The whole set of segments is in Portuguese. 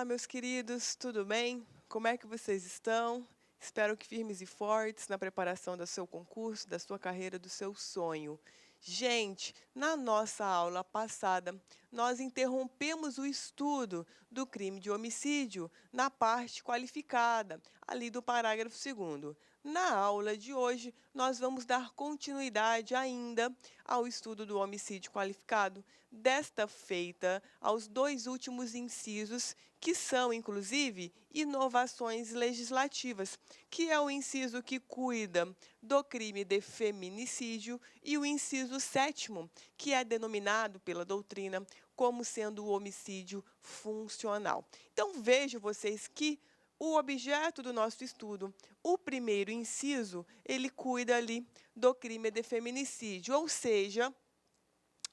meus queridos, tudo bem? Como é que vocês estão? Espero que firmes e fortes na preparação do seu concurso, da sua carreira, do seu sonho. Gente, na nossa aula passada, nós interrompemos o estudo do crime de homicídio na parte qualificada, ali do parágrafo 2º. Na aula de hoje, nós vamos dar continuidade ainda ao estudo do homicídio qualificado, desta feita aos dois últimos incisos, que são, inclusive, inovações legislativas, que é o inciso que cuida do crime de feminicídio e o inciso 7º, que é denominado pela doutrina como sendo o homicídio funcional. Então, vejam vocês que o objeto do nosso estudo, o primeiro inciso, ele cuida ali do crime de feminicídio, ou seja,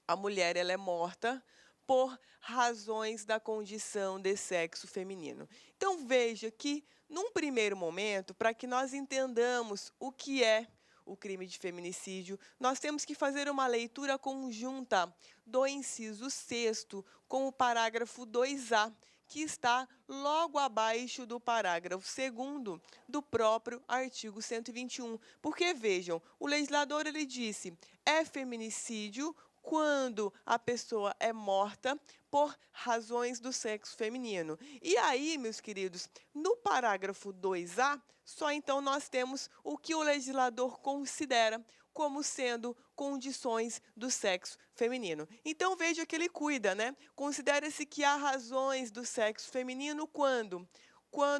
a mulher ela é morta por razões da condição de sexo feminino. Então, veja que, num primeiro momento, para que nós entendamos o que é o crime de feminicídio, nós temos que fazer uma leitura conjunta do inciso 6º com o parágrafo 2A, que está logo abaixo do parágrafo 2º do próprio artigo 121. Porque, vejam, o legislador ele disse, é feminicídio quando a pessoa é morta por razões do sexo feminino. E aí, meus queridos, no parágrafo 2A, só então nós temos o que o legislador considera como sendo condições do sexo feminino. Então, veja que ele cuida, né? Considera-se que há razões do sexo feminino quando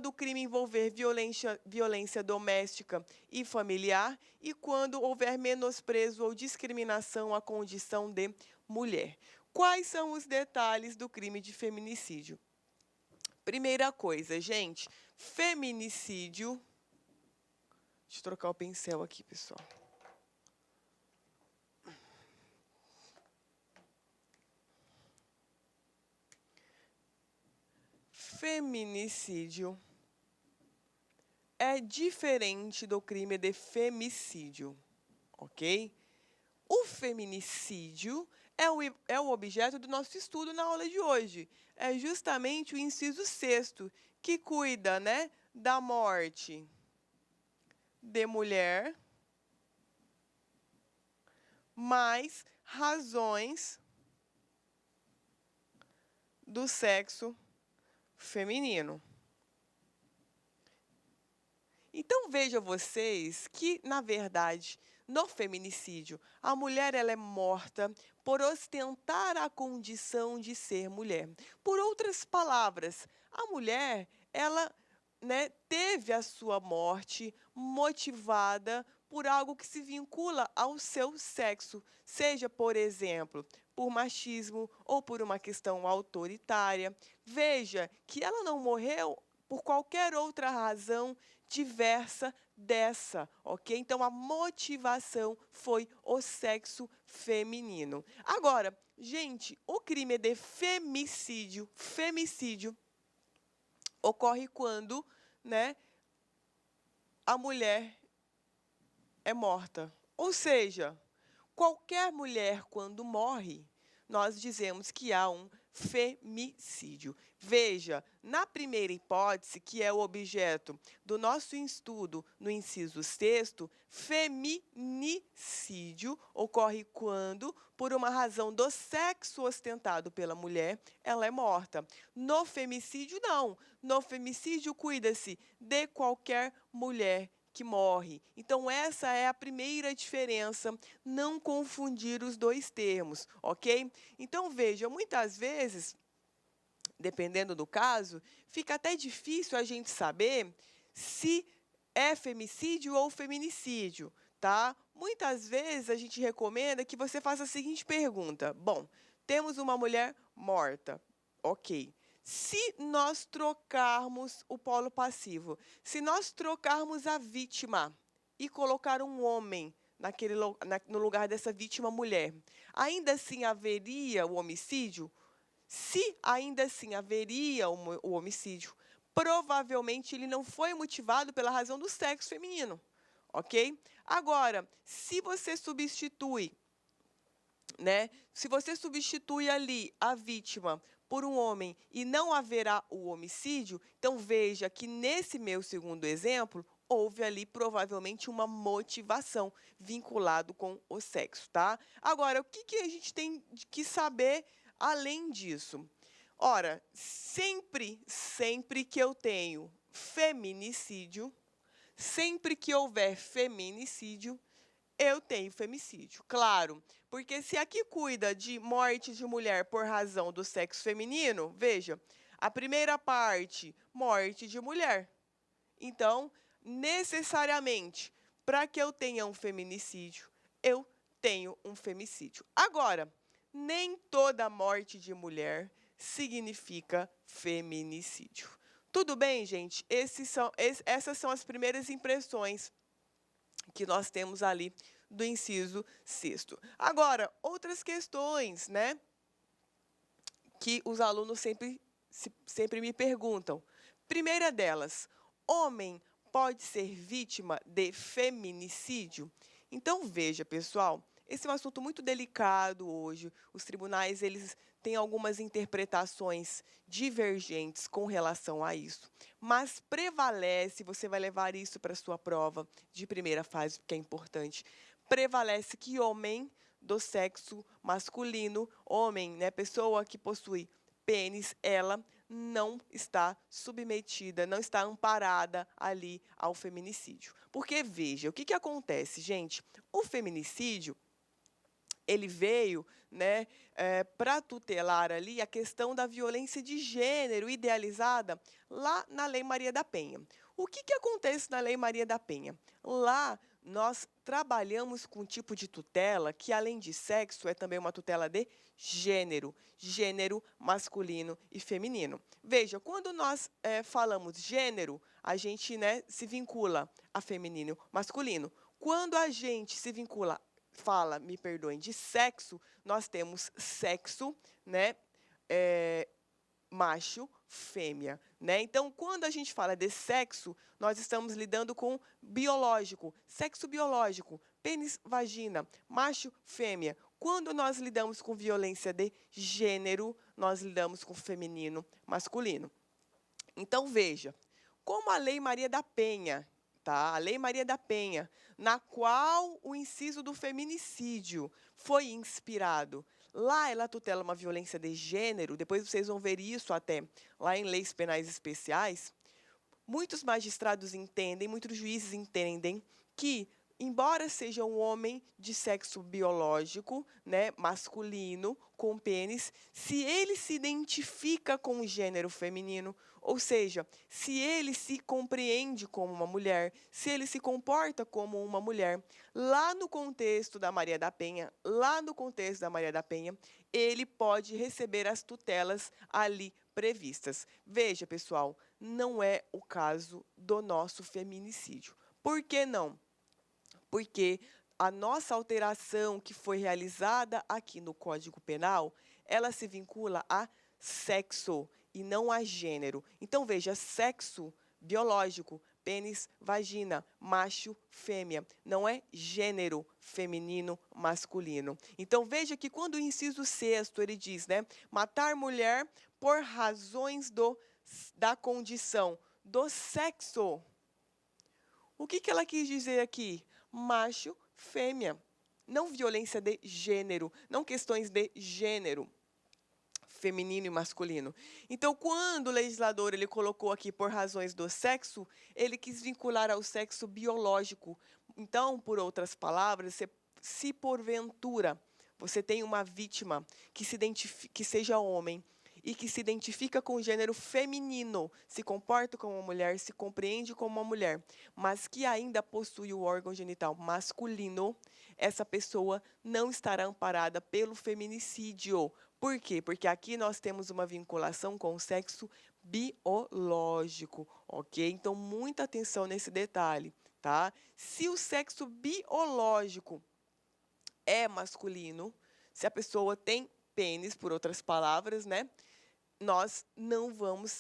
o crime envolver violência doméstica e familiar e quando houver menosprezo ou discriminação à condição de mulher. Quais são os detalhes do crime de feminicídio? Primeira coisa, gente, feminicídio... Deixa eu trocar o pincel aqui, pessoal. Feminicídio é diferente do crime de femicídio, ok? O feminicídio é o objeto do nosso estudo na aula de hoje. É justamente o inciso 6º, que cuida, né, da morte de mulher, mais razões do sexo feminino. Então, vejam vocês que, na verdade, no feminicídio, a mulher ela é morta por ostentar a condição de ser mulher. Por outras palavras, a mulher, ela, né, teve a sua morte motivada por algo que se vincula ao seu sexo, seja, por exemplo, por machismo ou por uma questão autoritária. Veja que ela não morreu por qualquer outra razão diversa dessa, ok? Então, a motivação foi o sexo feminino. Agora, gente, o crime de femicídio ocorre quando, né, a mulher é morta. Ou seja, qualquer mulher, quando morre, nós dizemos que há um femicídio. Veja, na primeira hipótese, que é o objeto do nosso estudo no inciso 6º, feminicídio ocorre quando, por uma razão do sexo ostentado pela mulher, ela é morta. No femicídio, não. No femicídio, cuida-se de qualquer mulher que morre. Então, essa é a primeira diferença, não confundir os dois termos, ok? Então, veja, muitas vezes, dependendo do caso, fica até difícil a gente saber se é femicídio ou feminicídio, tá? Muitas vezes a gente recomenda que você faça a seguinte pergunta. Bom, temos uma mulher morta, ok. Se nós trocarmos o polo passivo, se nós trocarmos a vítima e colocar um homem no lugar dessa vítima mulher, ainda assim haveria o homicídio? Se ainda assim haveria o homicídio, provavelmente ele não foi motivado pela razão do sexo feminino, ok? Agora, se você substitui, né? Se você substitui ali a vítima por um homem e não haverá o homicídio, então veja que nesse meu segundo exemplo, houve ali provavelmente uma motivação vinculado com o sexo, tá? Agora, o que a gente tem que saber além disso? Ora, sempre que eu tenho feminicídio, sempre que houver feminicídio, eu tenho femicídio, claro, porque se aqui cuida de morte de mulher por razão do sexo feminino, veja, a primeira parte, morte de mulher. Então, necessariamente, para que eu tenha um feminicídio, eu tenho um femicídio. Agora, nem toda morte de mulher significa feminicídio. Tudo bem, gente? Essas são as primeiras impressões que nós temos ali do inciso 6º. Agora, outras questões, né, que os alunos sempre me perguntam. Primeira delas, homem pode ser vítima de feminicídio? Então, veja, pessoal, esse é um assunto muito delicado hoje. Os tribunais, eles têm algumas interpretações divergentes com relação a isso. Mas prevalece, você vai levar isso para a sua prova de primeira fase, porque é importante, prevalece que homem do sexo masculino, homem, né, pessoa que possui pênis, ela não está submetida, não está amparada ali ao feminicídio. Porque, veja, o que acontece, gente? O feminicídio, ele veio, né, para tutelar ali a questão da violência de gênero idealizada lá na Lei Maria da Penha. O que acontece na Lei Maria da Penha? Lá nós trabalhamos com um tipo de tutela que, além de sexo, é também uma tutela de gênero, gênero masculino e feminino. Veja, quando nós falamos gênero, a gente, né, se vincula a feminino, masculino. Quando a gente se vincula me perdoem, de sexo, nós temos sexo, né, macho, fêmea, né? Então, quando a gente fala de sexo, nós estamos lidando com biológico, sexo biológico, pênis, vagina, macho, fêmea. Quando nós lidamos com violência de gênero, nós lidamos com feminino, masculino. Então, veja, como a Lei Maria da Penha, tá? A Lei Maria da Penha, na qual o inciso do feminicídio foi inspirado. Lá ela tutela uma violência de gênero, depois vocês vão ver isso até lá em leis penais especiais. Muitos magistrados entendem, muitos juízes entendem que, embora seja um homem de sexo biológico, né, masculino, com pênis, se ele se identifica com o gênero feminino, ou seja, se ele se compreende como uma mulher, se ele se comporta como uma mulher, lá no contexto da Maria da Penha, ele pode receber as tutelas ali previstas. Veja, pessoal, não é o caso do nosso feminicídio. Por que não? Porque a nossa alteração que foi realizada aqui no Código Penal, ela se vincula a sexo e não a gênero. Então, veja, sexo biológico, pênis, vagina, macho, fêmea, não é gênero feminino, masculino. Então, veja que quando o inciso 6º, ele diz, né, matar mulher por razões da condição do sexo. O que ela quis dizer aqui? Macho, fêmea. Não violência de gênero, não questões de gênero, feminino e masculino. Então, quando o legislador ele colocou aqui por razões do sexo, ele quis vincular ao sexo biológico. Então, por outras palavras, se porventura você tem uma vítima que seja homem e que se identifica com o gênero feminino, se comporta como uma mulher, se compreende como uma mulher, mas que ainda possui o órgão genital masculino, essa pessoa não estará amparada pelo feminicídio. Por quê? Porque aqui nós temos uma vinculação com o sexo biológico, ok? Então, muita atenção nesse detalhe, tá? Se o sexo biológico é masculino, se a pessoa tem pênis, por outras palavras, né?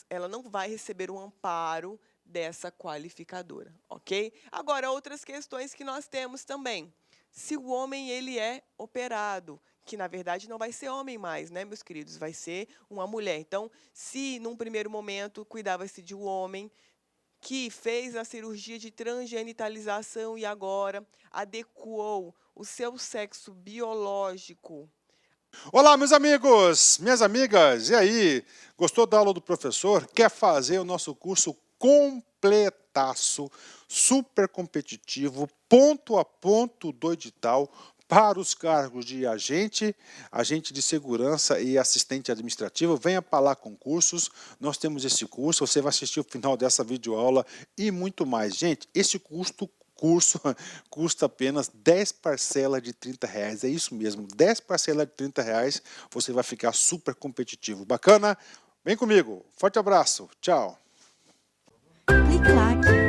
Ela não vai receber o amparo dessa qualificadora, ok? Agora, outras questões que nós temos também. Se o homem ele é operado, que na verdade não vai ser homem mais, né, meus queridos, vai ser uma mulher. Então, se num primeiro momento cuidava-se de um homem que fez a cirurgia de transgenitalização e agora adequou o seu sexo biológico. Olá, meus amigos, minhas amigas, e aí? Gostou da aula do professor? Quer fazer o nosso curso completaço, super competitivo, ponto a ponto do edital para os cargos de agente, agente de segurança e assistente administrativo? Venha para lá concursos, nós temos esse curso, você vai assistir o final dessa videoaula e muito mais. Gente, esse curso custa apenas 10 parcelas de R$ 30. É isso mesmo, 10 parcelas de R$ 30, você vai ficar super competitivo. Bacana? Vem comigo. Forte abraço. Tchau. Clique lá.